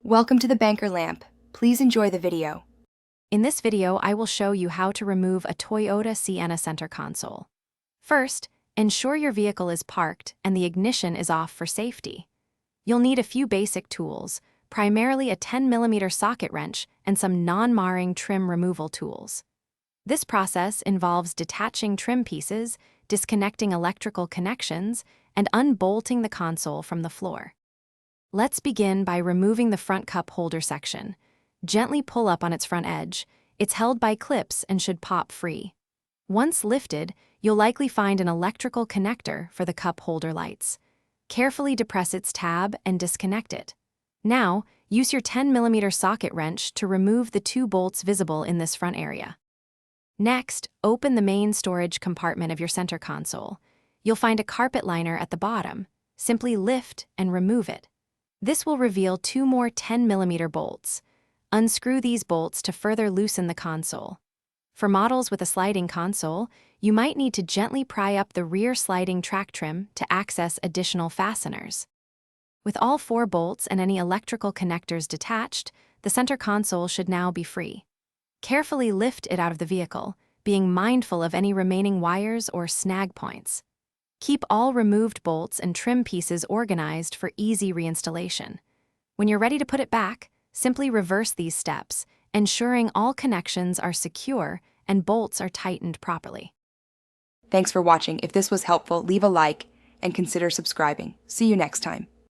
Welcome to the Banker Lamp. Please enjoy the video. In this video, I will show you how to remove a Toyota Sienna center console. First, ensure your vehicle is parked and the ignition is off for safety. You'll need a few basic tools, primarily a 10mm socket wrench and some non-marring trim removal tools. This process involves detaching trim pieces, disconnecting electrical connections, and unbolting the console from the floor. Let's begin by removing the front cup holder section. Gently pull up on its front edge. It's held by clips and should pop free. Once lifted, you'll likely find an electrical connector for the cup holder lights. Carefully depress its tab and disconnect it. Now, use your 10mm socket wrench to remove the 2 bolts visible in this front area. Next, open the main storage compartment of your center console. You'll find a carpet liner at the bottom. Simply lift and remove it. This will reveal 2 more 10mm bolts. Unscrew these bolts to further loosen the console. For models with a sliding console, you might need to gently pry up the rear sliding track trim to access additional fasteners. With all 4 bolts and any electrical connectors detached, the center console should now be free. Carefully lift it out of the vehicle, being mindful of any remaining wires or snag points. Keep all removed bolts and trim pieces organized for easy reinstallation. When you're ready to put it back, simply reverse these steps, ensuring all connections are secure and bolts are tightened properly. Thanks for watching. If this was helpful, leave a like and consider subscribing. See you next time.